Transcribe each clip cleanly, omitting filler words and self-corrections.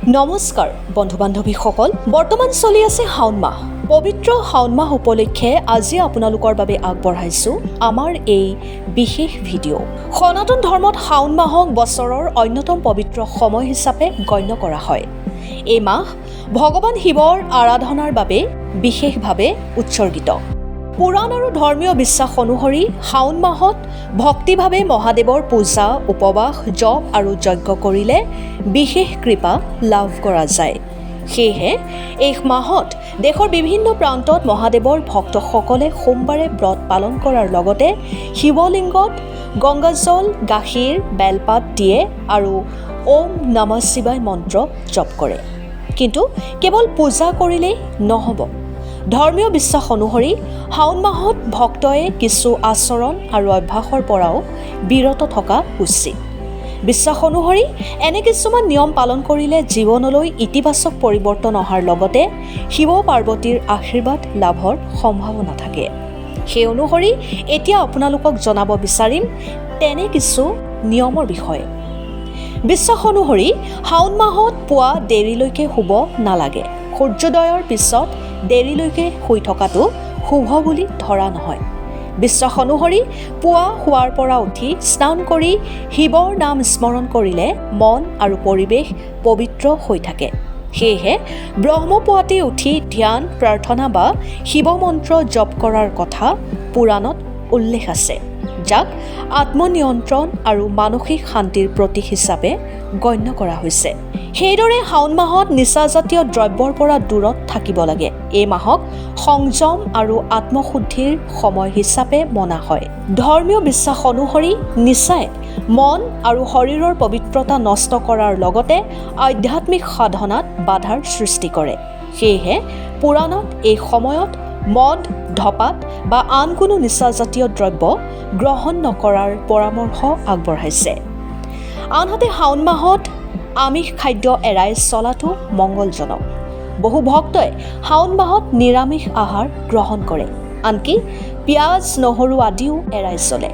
নমস্কাৰ বন্ধু বান্ধৱীসকল, বৰ্তমান চলি আছে শাওণ মাহ। পবিত্ৰ শাওণ মাহ উপলক্ষে আজি আপোনালোকৰ বাবে আগবঢ়াইছোঁ আমাৰ এই বিশেষ ভিডিঅ'। সনাতন ধৰ্মত শাওণ মাহক বছৰৰ অন্যতম পবিত্ৰ সময় হিচাপে গণ্য কৰা হয়। এই মাহ ভগৱান শিৱৰ আৰাধনাৰ বাবে বিশেষভাৱে উৎসৰ্গিত। পুৰাণ আৰু ধৰ্মীয় বিশ্বাস অনুসৰি শাওণ মাহত ভক্তিভাৱে মহাদেৱৰ পূজা, উপবাস, জপ আৰু যজ্ঞ কৰিলে বিশেষ কৃপা লাভ কৰা যায়। সেয়েহে এই মাহত দেশৰ বিভিন্ন প্ৰান্তত মহাদেৱৰ ভক্তসকলে সোমবাৰে ব্ৰত পালন কৰাৰ লগতে শিৱলিংগত গংগাজল, গাখীৰ, বেলপাত দিয়ে আৰু ওম নমঃ শিৱায় মন্ত্ৰ জপ কৰে। কিন্তু কেৱল পূজা কৰিলেই নহ'ব। ধৰ্মীয় বিশ্বাস অনুসৰি শাওণ মাহত ভক্তই কিছু আচৰণ আৰু অভ্যাসৰ পৰাও বিৰত থকা উচিত। বিশ্বাস অনুসৰি এনে কিছুমান নিয়ম পালন কৰিলে জীৱনলৈ ইতিবাচক পৰিৱৰ্তন অহাৰ লগতে শিৱ পাৰ্বতীৰ আশীৰ্বাদ লাভৰ সম্ভাৱনা থাকে। সেই অনুসৰি এতিয়া আপোনালোকক জনাব বিচাৰিম তেনে কিছু নিয়মৰ বিষয়ে। বিশ্বাস অনুসৰি শাওণ মাহত পুৱা দেৰিলৈকে শুব নালাগে। সূৰ্যোদয়ৰ পিছত দেৰিলৈকে শুই থকাটো শুভ বুলি ধৰা নহয়। বিশ্বাস অনুসৰি পুৱা শোৱাৰ পৰা উঠি স্নান কৰি শিৱৰ নাম স্মৰণ কৰিলে মন আৰু পৰিৱেশ পবিত্ৰ হৈ থাকে। সেয়েহে ব্ৰহ্মপুৱাতে উঠি ধ্যান, প্ৰাৰ্থনা বা শিৱ মন্ত্ৰ জপ কৰাৰ কথা পুৰাণত উল্লেখ আছে, যাক আত্মনিয়ন্ত্ৰণ আৰু মানসিক শান্তিৰ প্ৰতীক হিচাপে গণ্য কৰা হৈছে। সেইদৰে শাওণ মাহত নিচাজাতীয় দ্ৰব্যৰ পৰা দূৰত থাকিব লাগে। এই মাহক সংযম আৰু আত্মশুদ্ধিৰ সময় হিচাপে মনা হয়। ধৰ্মীয় বিশ্বাস অনুসৰি নিচাই মন আৰু শৰীৰৰ পবিত্ৰতা নষ্ট কৰাৰ লগতে আধ্যাত্মিক সাধনাত বাধাৰ সৃষ্টি কৰে। সেয়েহে পুৰাণত এই সময়ত মদ, ধপাত বা আন কোনো নিচাজাতীয় দ্ৰব্য গ্ৰহণ নকৰাৰ পৰামৰ্শ আগবঢ়াইছে। আনহাতে শাওণ মাহত আমিষ খাদ্য এৰাই চলাটো মংগলজনক। বহু ভক্তই শাওণ মাহত নিৰামিষ আহাৰ গ্ৰহণ কৰে, আনকি পিঁয়াজ, নহৰু আদিও এৰাই চলে।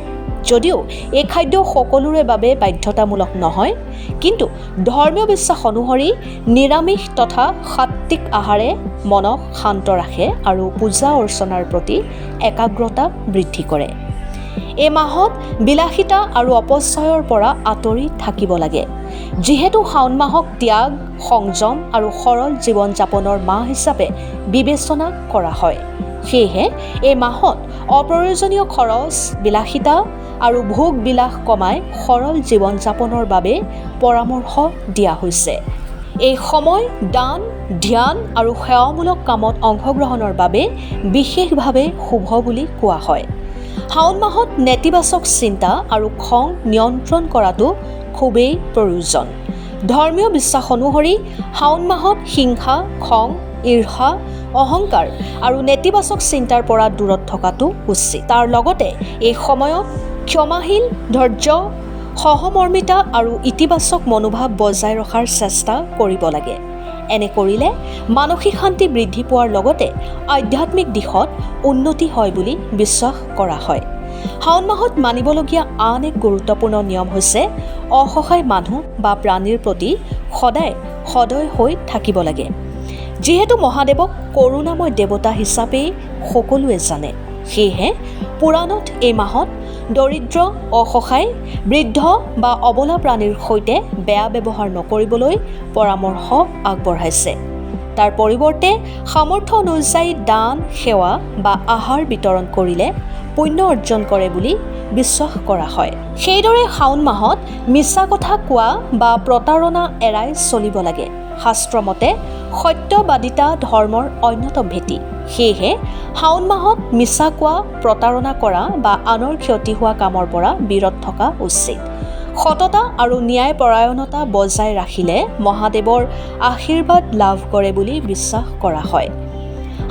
যদিও এই খাদ্য সকলোৰে বাবে বাধ্যতামূলক নহয়, কিন্তু ধৰ্মীয় বিশ্বাস অনুসৰি নিৰামিষ তথা সাত্বিক আহাৰে মনক শান্ত ৰাখে আৰু পূজা অৰ্চনাৰ প্ৰতি একাগ্ৰতা বৃদ্ধি কৰে। এই মাহত বিলাসিতা আৰু অপচয়ৰ পৰা আঁতৰি থাকিব লাগে। যিহেতু শাওণ মাহক ত্যাগ, সংযম আৰু সৰল জীৱন যাপনৰ মাহ হিচাপে বিবেচনা কৰা হয়, সেয়েহে এই মাহত অপ্ৰয়োজনীয় খৰচ, বিলাসিতা আৰু ভোগ বিলাস কমাই সৰল জীৱন যাপনৰ বাবে পৰামৰ্শ দিয়া হৈছে। এই সময় দান, ধ্যান আৰু সেৱামূলক কামত অংশগ্ৰহণৰ বাবে বিশেষভাৱে শুভ বুলি কোৱা হয়। শাওণ মাহত নেতিবাচক চিন্তা আৰু খং নিয়ন্ত্ৰণ কৰাটো খুবেই প্ৰয়োজন। ধৰ্মীয় বিশ্বাস অনুসৰি শাওণ মাহত হিংসা, খং, ঈৰ্ষা, অহংকাৰ আৰু নেতিবাচক চিন্তাৰ পৰা দূৰত থকাটো উচিত। তাৰ লগতে এই সময়ত ক্ষমাশীল, ধৈৰ্য, সহমৰ্মিতা আৰু ইতিবাচক মনোভাৱ বজাই ৰখাৰ চেষ্টা কৰিব লাগে। এনে কৰিলে মানসিক শান্তি বৃদ্ধি পোৱাৰ লগতে আধ্যাত্মিক দিশত উন্নতি হয় বুলি বিশ্বাস কৰা হয়। শাওণ মাহত মানিবলগীয়া আন এক গুৰুত্বপূৰ্ণ নিয়ম হৈছে অসহায় মানুহ বা প্ৰাণীৰ প্ৰতি সদায় সদয় হৈ থাকিব লাগে। যিহেতু মহাদেৱক কৰুণাময় দেৱতা হিচাপেই সকলোৱে জানে, সেয়েহে পুৰাণত এই মাহত দৰিদ্ৰ, অসহায়, বৃদ্ধ বা অবলা প্ৰাণীৰ সৈতে বেয়া ব্যৱহাৰ নকৰিবলৈ পৰামৰ্শ আগবঢ়াইছে। তাৰ পৰিৱৰ্তে সামৰ্থ্য অনুযায়ী দান, সেৱা বা আহাৰ বিতৰণ কৰিলে পুণ্য অৰ্জন কৰে বুলি বিশ্বাস কৰা হয়। সেইদৰে শাওণ মাহত মিছা কথা কোৱা বা প্ৰতাৰণা এৰাই চলিব লাগে। শাস্ত্ৰমতে সত্যবাদিতা ধৰ্মৰ অন্যতম ভেটি। সেয়েহে শাওণ মাহত মিছা কোৱা, প্ৰতাৰণা কৰা বা আনৰ ক্ষতি হোৱা কামৰ পৰা বিৰত থকা উচিত। সততা আৰু ন্যায়পৰায়ণতা বজাই ৰাখিলে মহাদেৱৰ আশীৰ্বাদ লাভ কৰে বুলি বিশ্বাস কৰা হয়।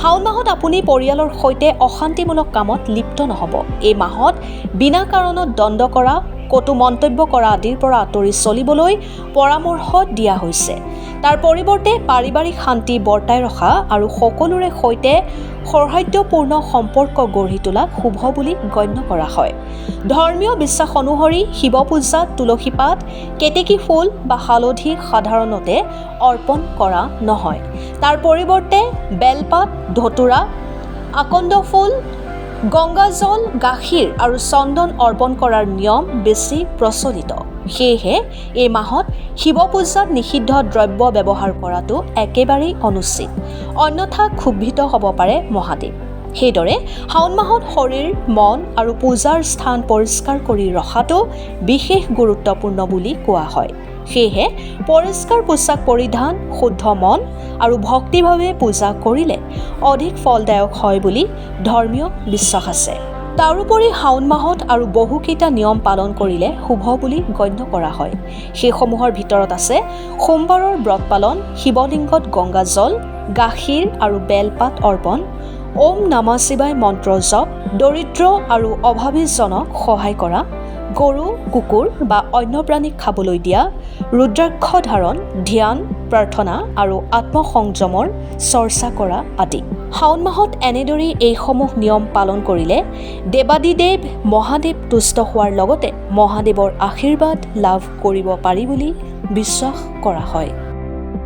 শাওণ মাহত আপুনি পৰিয়ালৰ সৈতে অশান্তিমূলক কামত লিপ্ত নহ'ব। এই মাহত বিনা কাৰণত দ্বন্দ্ব কৰা, কটু মন্তব্য কৰা আদিৰ পৰা আঁতৰি চলিবলৈ পৰামৰ্শ দিয়া হৈছে। তাৰ পৰিৱৰ্তে পাৰিবাৰিক শান্তি বৰ্তাই ৰখা আৰু সকলোৰে সৈতে সৌহাৰ্দ্যপূৰ্ণ সম্পৰ্ক গঢ়ি তোলাক শুভ বুলি গণ্য কৰা হয়। ধৰ্মীয় বিশ্বাস অনুসৰি শিৱ পূজাত তুলসী পাত, কেতেকী ফুল বা হালধি সাধাৰণতে অৰ্পণ কৰা নহয়। তাৰ পৰিৱৰ্তে বেলপাত, ধতুৰা, আকন্দ ফুল, গংগাজল, গাখীৰ আৰু চন্দন অৰ্পণ কৰাৰ নিয়ম বেছি প্ৰচলিত। সেয়েহে এই মাহত শিৱ পূজাত নিষিদ্ধ দ্ৰব্য ব্যৱহাৰ কৰাটো একেবাৰেই অনুচিত, অন্যথা ক্ষুব্ধিত হ'ব পাৰে মহাদেৱ। সেইদৰে শাওণ মাহত শৰীৰ, মন আৰু পূজাৰ স্থান পৰিষ্কাৰ কৰি ৰখাটো বিশেষ গুৰুত্বপূৰ্ণ বুলি কোৱা হয়। সেয়েহে পৰিষ্কাৰ পোছাক পৰিধান, শুদ্ধ মন আৰু ভক্তিভাৱে পূজা কৰিলে অধিক ফলদায়ক হয় বুলি ধৰ্মীয় বিশ্বাস আছে। তাৰোপৰি শাওণ মাহত আৰু বহুকেইটা নিয়ম পালন কৰিলে শুভ বুলি গণ্য কৰা হয়। সেইসমূহৰ ভিতৰত আছে সোমবাৰৰ ব্ৰত পালন, শিৱলিংগত গংগাজল, গাখীৰ আৰু বেলপাত অৰ্পণ, ওম নমঃ শিৱায় মন্ত্ৰ জপ, দৰিদ্ৰ আৰু অভাৱীজনক সহায় কৰা, গৰু, কুকুৰ বা অন্য প্ৰাণীক খাবলৈ দিয়া, ৰুদ্ৰাক্ষ ধাৰণ, ধ্যান, প্ৰাৰ্থনা আৰু আত্মসংযমৰ চৰ্চা কৰা আদি। শাওণ মাহত এনেদৰেই এইসমূহ নিয়ম পালন কৰিলে দেৱাদিদেৱ মহাদেৱ তুষ্ট হোৱাৰ লগতে মহাদেৱৰ আশীৰ্বাদ লাভ কৰিব পাৰি বুলি বিশ্বাস কৰা হয়।